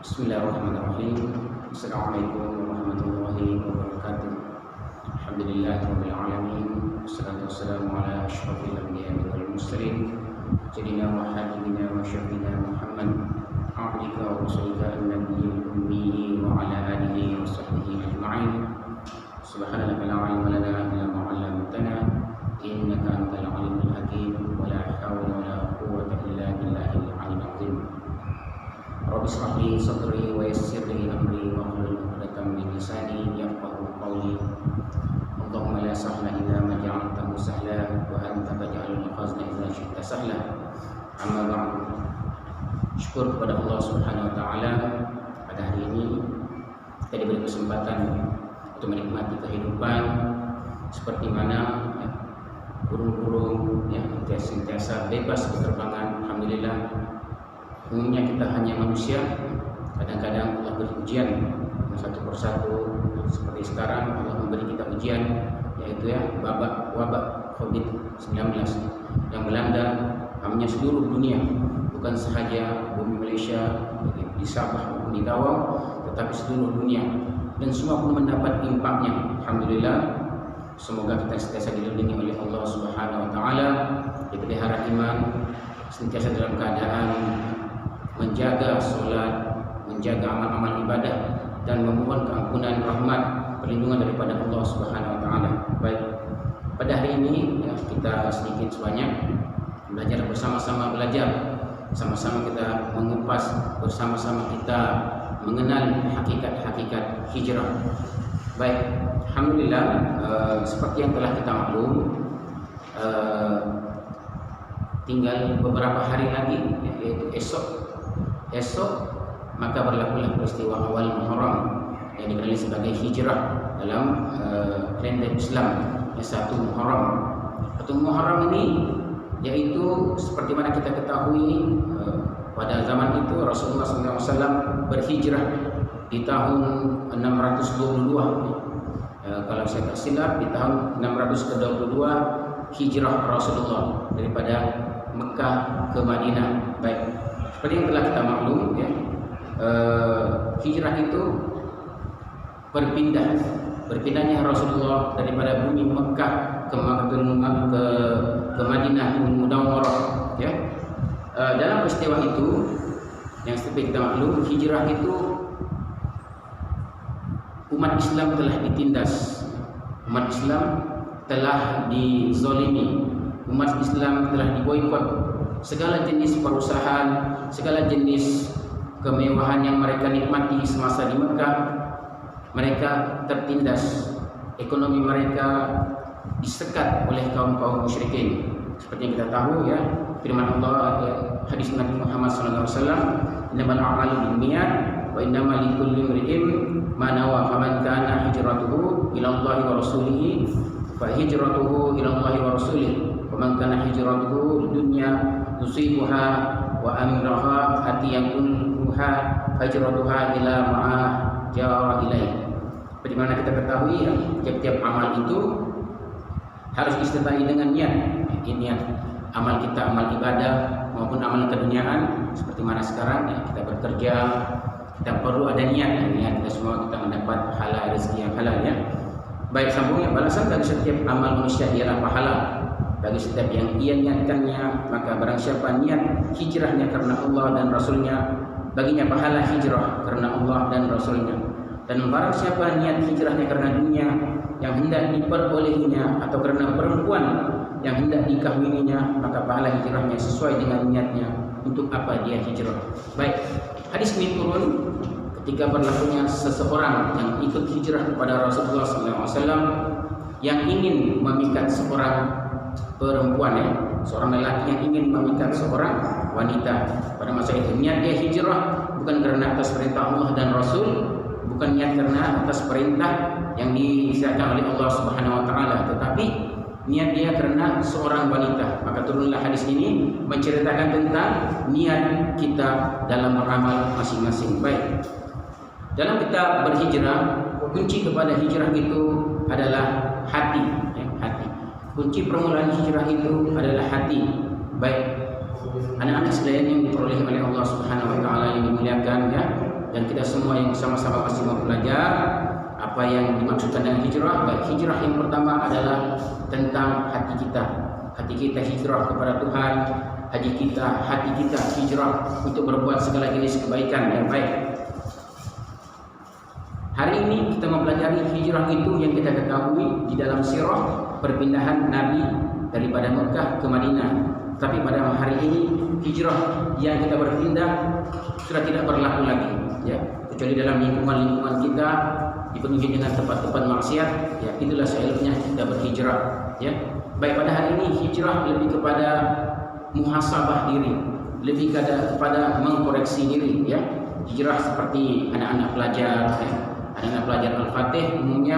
Bismillahirrahmanirrahim. Assalamualaikum warahmatullahi wabarakatuh. Alhamdulillahirabbil alamin. Wassalatu wassalamu ala asyrofil anbiya'i wal mursalin. Sayyidina wa habibina wa syafiina Muhammad abdika wa rasulika an-nabiyil ummi wa ala alihi wa sahbihi ajma'in. Subhanaka la ilma lana illa ma 'allamtana innaka antal alimul hakim wa la hawla wa la quwwata illa billahil aliyyil azim. Rabbi shrah li sadri wa yassir li amri wa hlul 'uqdatam min lisani yafqahu qawli. Allahumma la sahla illa ma ja'altahu sahla wa anta taj'alul hazna idza syi'ta sahla. Amma ba'du. Syukur kepada Allah Subhanahu wa taala, pada hari ini kita diberi kesempatan untuk menikmati kehidupan seperti mana burung-burung yang sentiasa bebas berterbangan. Alhamdulillah. Umumnya kita hanya manusia, kadang-kadang Allah beri ujian satu persatu. Seperti sekarang Allah memberi kita ujian, yaitu wabak COVID-19 yang melanda hampir seluruh dunia, bukan sahaja bumi Malaysia, di Sabah maupun di Tawau, tetapi seluruh dunia, dan semua pun mendapat impaknya. Alhamdulillah. Semoga kita sentiasa dilindungi oleh Allah Subhanahu wa taala, dipelihara iman, sentiasa dalam keadaan menjaga sholat, menjaga amal-amal ibadah, dan memohon keampunan, rahmat, perlindungan daripada Allah Subhanahu wa taala. Baik, pada hari ini kita sedikit sebanyak belajar bersama-sama, sama-sama kita mengupas, bersama-sama kita mengenal hakikat-hakikat hijrah. Baik, alhamdulillah, seperti yang telah kita maklum, tinggal beberapa hari lagi, yaitu esok maka berlakulah peristiwa awal Muharram yang dikenali sebagai hijrah dalam kalender Islam, yang 1 Muharram. 1 Muharram ini yaitu seperti mana kita ketahui, pada zaman itu Rasulullah SAW berhijrah di tahun 622. Kalau saya tak silap, di tahun 622 hijrah Rasulullah daripada Mekah ke Madinah. Baik, seperti yang telah kita maklum, hijrah itu berpindahnya Rasulullah daripada bumi Mekah ke Madinah Munawwarah. Dalam peristiwa itu yang seperti kita maklum, hijrah itu umat Islam telah ditindas, umat Islam telah dizolimi, umat Islam telah diboikot. Segala jenis perusahaan, segala jenis kemewahan yang mereka nikmati semasa di Mekah, mereka tertindas. Ekonomi mereka disekat oleh kaum-kaum musyrikin. Seperti yang kita tahu, firman Allah, hadis Nabi Muhammad SAW, innamal a'malu binniyat wa innamal likulli imri'in ma nawa, faman kana hijratuhu ila Allahi wa rasulihi fa hijratuhu ila Allahi wa rasulihi, wa man kana hijratuhu lidunya yusibuha wa amraha hatiyakunha hijratuha ila ma'a jara ilaih. Seperti mana kita ketahui, tiap-tiap amal itu harus disertai dengan niat. Niat amal kita, amal ibadah maupun amal keduniaan. Seperti mana sekarang kita bekerja, kita perlu ada niat. Niat kita semua kita mendapat pahala, rezeki yang halal. Baik, sambungnya, balasan dari setiap amal manusia ialah pahala. Bagi setiap yang ia niatkannya, maka barang siapa niat hijrahnya karena Allah dan Rasulnya, baginya pahala hijrah karena Allah dan Rasulnya. Dan barang siapa niat hijrahnya karena dunia yang hendak diperolehinya, atau karena perempuan yang hendak dikahwininya, maka pahala hijrahnya sesuai dengan niatnya untuk apa dia hijrah. Baik, hadis ini turun ketika berlakunya seseorang yang ikut hijrah kepada Rasulullah SAW, yang ingin memikat seorang perempuan, seorang lelaki yang ingin memikat seorang wanita. Pada masa itu niat dia hijrah bukan karena atas perintah Allah dan Rasul, bukan niat karena atas perintah yang disediakan oleh Allah Subhanahu wa taala, tetapi niat dia karena seorang wanita. Maka turunlah hadis ini menceritakan tentang niat kita dalam beramal masing-masing. Baik, dalam kita berhijrah, kunci kepada hijrah itu adalah hati. Kunci permulaan hijrah itu adalah hati. Baik, anak-anak sekalian yang diperolehi oleh Allah Subhanahu wa taala yang dimuliakan, dan dan kita semua yang sama-sama pasti mau belajar apa yang dimaksudkan dengan hijrah. Baik, hijrah yang pertama adalah tentang hati kita. Hati kita hijrah kepada Tuhan, hati kita hijrah untuk berbuat segala jenis kebaikan yang baik. Hari ini kita mempelajari hijrah itu yang kita ketahui di dalam sirah perpindahan Nabi daripada Mekah ke Madinah. Tapi pada hari ini hijrah yang kita berpindah sudah tidak berlaku lagi, ya, kecuali dalam lingkungan kita dipenuhi dengan tempat-tempat maksiat, ya, itulah seeloknya kita berhijrah, ya. Baik, pada hari ini hijrah lebih kepada muhasabah diri, lebih kepada mengkoreksi diri, ya. Hijrah seperti anak-anak pelajar, ya. Anak-anak pelajar Al-Fatih umumnya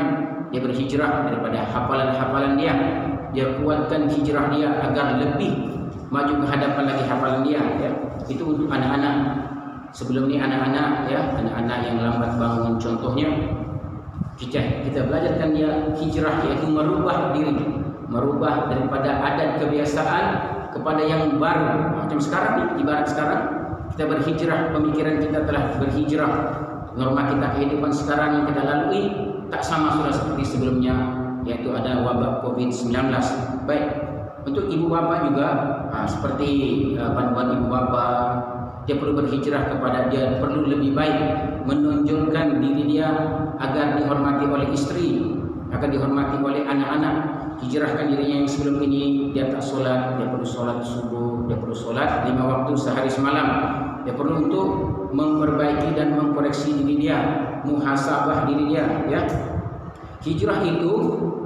dia berhijrah daripada hafalan-hafalan dia kuatkan hijrah dia agar lebih maju ke hadapan lagi hafalan dia, ya. Itu untuk anak-anak. Sebelum ini anak-anak, ya, anak-anak yang lambat bangun contohnya, kita belajarkan dia hijrah, yaitu merubah diri, merubah daripada adat kebiasaan kepada yang baru. Macam sekarang, ibarat sekarang kita berhijrah, pemikiran kita telah berhijrah, norma kita kehidupan sekarang yang kita lalui tak sama sudah seperti sebelumnya, yaitu ada wabah COVID-19. Baik, untuk ibu bapa juga seperti panduan ibu bapa, dia perlu berhijrah kepada dia perlu lebih baik menonjolkan diri dia agar dihormati oleh istri, agar dihormati oleh anak-anak. Hijrahkan dirinya yang sebelum ini dia tak solat, dia perlu solat subuh, dia perlu solat 5 waktu sehari semalam. Dia perlu untuk memperbaiki dan mengkoreksi diri dia, muhasabah diri dia, ya. Hijrah itu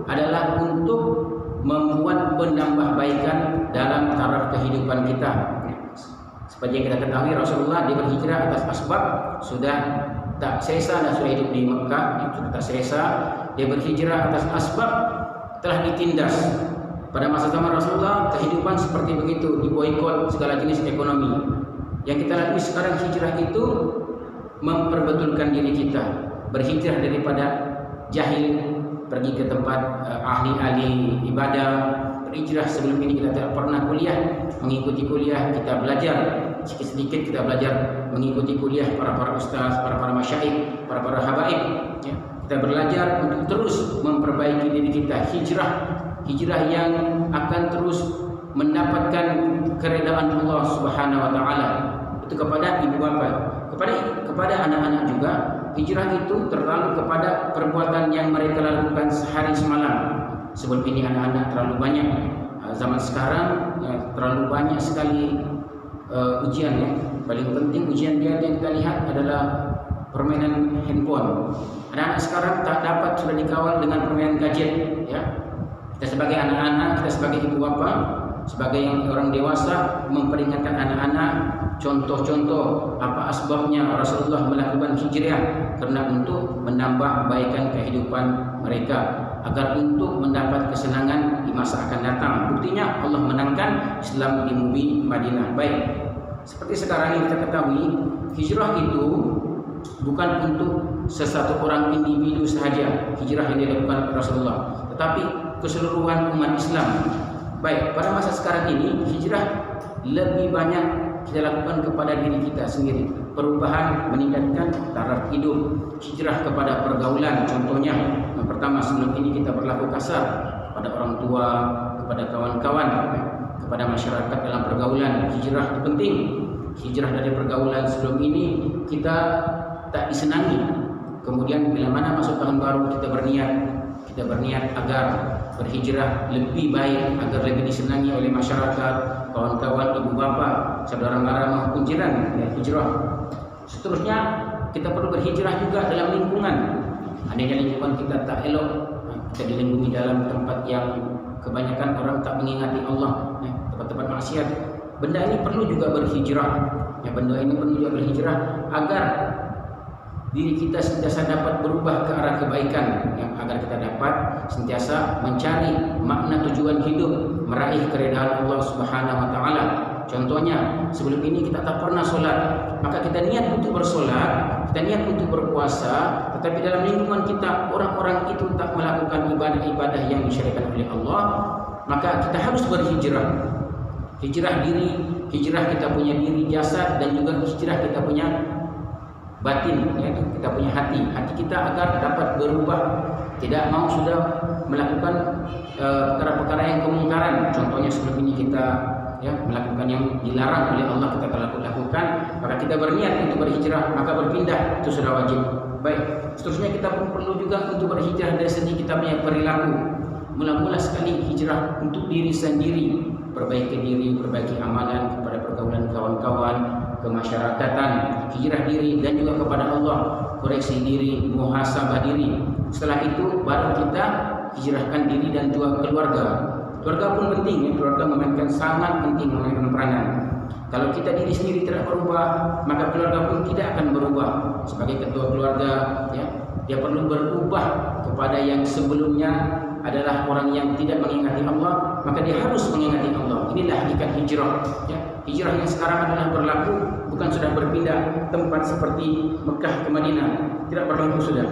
adalah untuk membuat penambahbaikan dalam taraf kehidupan kita. Seperti yang kita ketahui, Rasulullah dia berhijrah atas asbab, sudah tak sesa dan sudah hidup di Mekah, sudah tak sesa. Dia berhijrah atas asbab telah ditindas. Pada masa zaman Rasulullah kehidupan seperti begitu, diboikot segala jenis ekonomi. Yang kita lalui sekarang hijrah itu memperbetulkan diri kita, berhijrah daripada jahil pergi ke tempat ahli-ahli ibadah. Berhijrah sebelum ini kita tidak pernah kuliah, mengikuti kuliah, kita belajar sedikit-sedikit, kita belajar mengikuti kuliah para ustaz, para masyayikh, para habaib, ya. Kita belajar untuk terus memperbaiki diri kita, hijrah yang akan terus mendapatkan keredaan Allah Subhanahu wa taala. Itu kepada ibu bapa, kepada anak-anak juga. Hijrah itu terlalu kepada perbuatan yang mereka lakukan sehari semalam. Sebelum ini anak-anak terlalu banyak, zaman sekarang ya, terlalu banyak sekali ujian, ya. Paling penting ujian dia yang kita lihat adalah permainan handphone. Anak-anak sekarang tak dapat sudah dikawal dengan permainan gadget, ya. Kita sebagai anak-anak, kita sebagai ibu bapa, sebagai orang dewasa memperingatkan anak-anak contoh-contoh apa asbabnya Rasulullah melakukan hijrah, karena untuk menambah baikan kehidupan mereka, agar untuk mendapat kesenangan di masa akan datang. Buktinya Allah menangkan Islam di bumi Madinah. Baik, seperti sekarang yang kita ketahui, hijrah itu bukan untuk sesuatu orang individu sahaja, hijrah yang dilakukan Rasulullah, tetapi keseluruhan umat Islam. Baik, pada masa sekarang ini hijrah lebih banyak kita lakukan kepada diri kita sendiri. Perubahan meningkatkan taraf hidup, hijrah kepada pergaulan. Contohnya, yang pertama, sebelum ini kita berlaku kasar kepada orang tua, kepada kawan-kawan, kepada masyarakat dalam pergaulan. Hijrah itu penting. Hijrah dari pergaulan sebelum ini kita tak disenangi. Kemudian bila mana masuk tahun baru kita berniat agar berhijrah lebih baik, agar lebih disenangi oleh masyarakat, kawan-kawan, ibu bapa, saudara mara maupun jiran, ya, hijrah. Seterusnya kita perlu berhijrah juga dalam lingkungan. Adanya lingkungan kita tak elok, kita dilingkungi dalam tempat yang kebanyakan orang tak mengingati Allah, ya, tempat-tempat maksiat. Benda ini perlu juga berhijrah, ya, benda ini perlu juga berhijrah agar diri kita sentiasa dapat berubah ke arah kebaikan, ya, agar kita dapat sentiasa mencari makna tujuan hidup, meraih keredaan Allah Subhanahu wa taala. Contohnya, sebelum ini kita tak pernah solat, maka kita niat untuk bersolat, kita niat untuk berpuasa, tetapi dalam lingkungan kita orang-orang itu tak melakukan ibadah-ibadah yang disyariatkan oleh Allah, maka kita harus berhijrah. Hijrah diri, hijrah kita punya diri jasad, dan juga hijrah kita punya batin, ya, kita punya hati kita agar dapat berubah, tidak mau sudah melakukan perkara-perkara yang kemungkaran. Contohnya sebelum ini kita melakukan yang dilarang oleh Allah kita lakukan, maka kita berniat untuk berhijrah, maka berpindah itu sudah wajib. Baik, seterusnya kita pun perlu juga untuk berhijrah dari segi kita punya perilaku. Mula-mula sekali hijrah untuk diri sendiri, perbaiki diri, perbaiki amalan kepada pergaulan kawan-kawan, kemasyarakatan, hijrah diri dan juga kepada Allah, koreksi diri, muhasabah diri. Setelah itu baru kita hijrahkan diri dan juga keluarga. Keluarga pun penting, ya. Keluarga sangat penting memainkan peranan. Kalau kita diri sendiri tidak berubah, maka keluarga pun tidak akan berubah. Sebagai ketua keluarga, ya, dia perlu berubah kepada yang sebelumnya adalah orang yang tidak mengingati Allah, maka dia harus mengingati Allah. Inilah hakikat hijrah. Ya. Hijrah yang sekarang adalah berlaku, bukan sudah berpindah tempat seperti Mekah ke Madinah. Tidak berlaku sudah.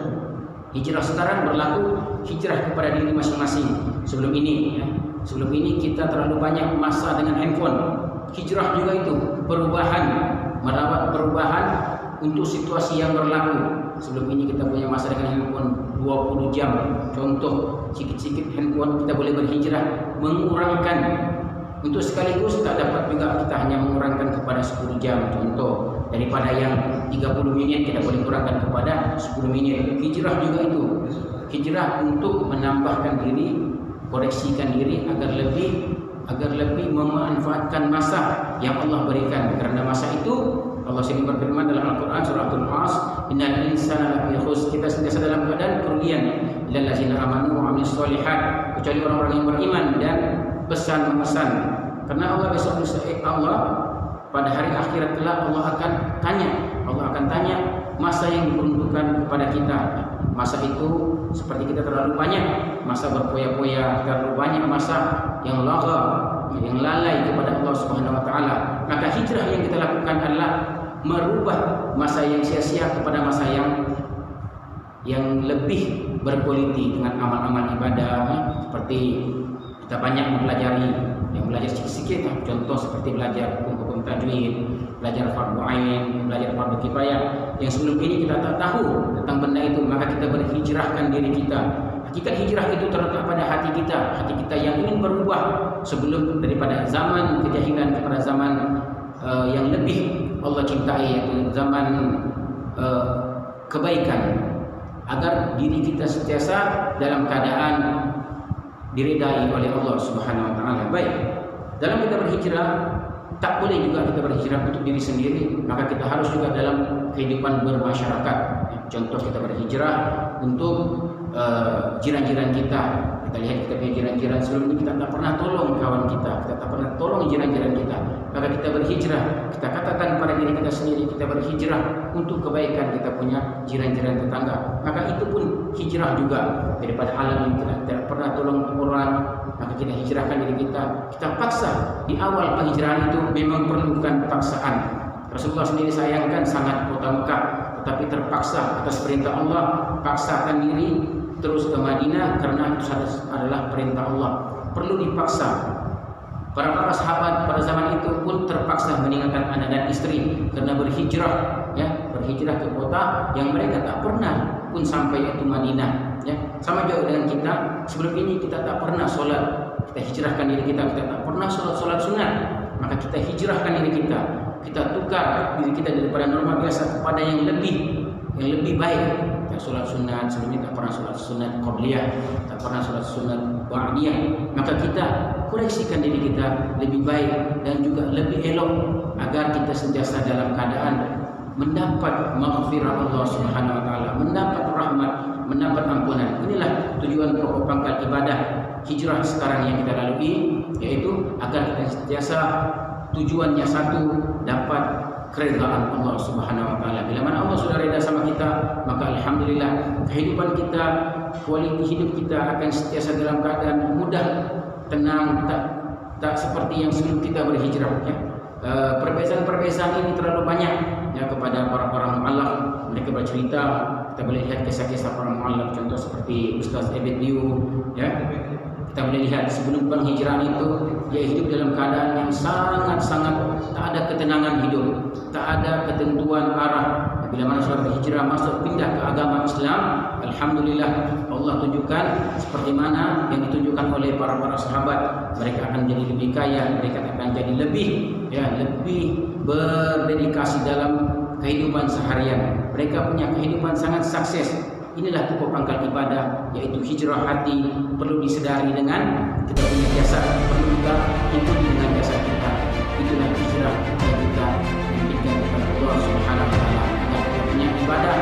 Hijrah sekarang berlaku hijrah kepada diri masing-masing. Sebelum ini kita terlalu banyak masa dengan handphone. Hijrah juga itu perubahan, merawat perubahan untuk situasi yang berlaku. Sebelum ini kita punya masa dengan handphone 20 jam. Contoh, sikit-sikit handphone kita boleh berhijrah, mengurangkan. Untuk sekaligus tak dapat juga kita hanya mengurangkan kepada 10 jam. Contoh, daripada yang 30 minit kita boleh kurangkan kepada 10 minit. Hijrah juga itu. Hijrah untuk menambahkan diri, koreksikan diri agar lebih memanfaatkan masa yang Allah berikan. Karena masa itu Allah sendiri berfirman dalam Al-Quran surah Al-As, innal insana lafi khusr, kita sentiasa dalam keadaan kerugian, illal ladzina amanu wa amilus sholihat, kecuali orang-orang yang beriman dan pesan memesan. Karena Allah besok Allah pada hari akhirat kelak Allah akan tanya masa yang diperuntukkan kepada kita. Masa itu seperti kita terlalu banyak masa berpoya-poya, terlalu banyak masa yang lalai kepada Allah Subhanahu wa taala. Maka hijrah yang kita lakukan adalah merubah masa yang sia-sia kepada masa yang lebih berkualiti dengan amal-amal ibadah, seperti kita banyak mempelajari, yang belajar sedikit-sedikit, contoh seperti belajar hukum tajwid, belajar fardu ain, belajar fardu kifayah yang sebelum ini kita tak tahu tentang benda itu, maka kita berhijrahkan diri kita. Hakikat hijrah itu terletak pada hati kita yang ingin berubah sebelum daripada zaman kejahilan kepada zaman yang lebih Allah cintai, yaitu zaman kebaikan, agar diri kita sentiasa dalam keadaan diridai oleh Allah Subhanahu wa taala. Baik, dalam kita berhijrah tak boleh juga kita berhijrah untuk diri sendiri, maka kita harus juga dalam kehidupan bermasyarakat. Contoh, kita berhijrah untuk jiran-jiran kita. Kita lihat kita punya jiran-jiran sebelum ini kita tak pernah tolong kawan kita tak pernah tolong jiran-jiran kita. Maka kita berhijrah, kita katakan pada diri kita sendiri, kita berhijrah untuk kebaikan kita punya jiran-jiran tetangga. Maka itu pun hijrah juga daripada alam yang kita tidak pernah tolong orang. Maka kita hijrahkan diri kita. Kita paksa. Di awal penghijrahan itu memang perlukan paksaan. Rasulullah sendiri sayangkan sangat kota Mekah, tetapi terpaksa atas perintah Allah, paksakan diri terus ke Madinah karena itu adalah perintah Allah. Perlu dipaksa. Para sahabat pada zaman itu pun terpaksa meninggalkan anak dan istri karena berhijrah ke kota yang mereka tak pernah pun sampai, yaitu Madinah. Sama juga dengan kita. Sebelum ini kita tak pernah solat, kita hijrahkan diri kita tak pernah solat sunat, maka kita hijrahkan diri kita tukar diri kita daripada norma biasa kepada yang lebih baik. Kita solat sunat, sebelumnya tak pernah solat sunat qabliyah, tak pernah solat sunat ba'diyah, maka kita koreksikan diri kita lebih baik dan juga lebih elok agar kita sentiasa dalam keadaan mendapat maghfirah Allah Subhanahu wa taala, mendapat rahmat, mendapat ampunan. Inilah tujuan pokok pangkal ibadah hijrah sekarang yang kita lalui, yaitu agar kita sentiasa tujuannya satu, dapat keredaan Allah Subhanahu wa taala. Bila mana Allah sudah reda sama kita, maka alhamdulillah kehidupan kita, kualiti hidup kita akan sentiasa dalam keadaan mudah, tenang, tak seperti yang sebelum kita berhijrah. Perbezaan-perbezaan ini terlalu banyak kepada orang-orang mu'allaf. Mereka bercerita, kita boleh lihat kisah-kisah orang mu'allaf, contoh seperti Ustaz Ebed Liu, kita boleh lihat sebelum penghijrahan itu dia hidup dalam keadaan yang sangat-sangat tak ada ketenangan hidup, tak ada ketentuan arah. bila mana sudah berhijrah masuk pindah ke agama Islam, alhamdulillah Allah tunjukkan seperti mana yang ditunjukkan oleh para sahabat. Mereka akan jadi lebih kaya, mereka akan jadi lebih berdedikasi dalam kehidupan seharian. Mereka punya kehidupan sangat sukses. Inilah pokok pangkal ibadah, yaitu hijrah hati. Perlu disedari dengan kita punya jasad, perlu juga ikuti dengan jasad kita. Itulah hijrah yang kita inginkan kepada Allah Subhanahu wa taala, agar kita punya ibadah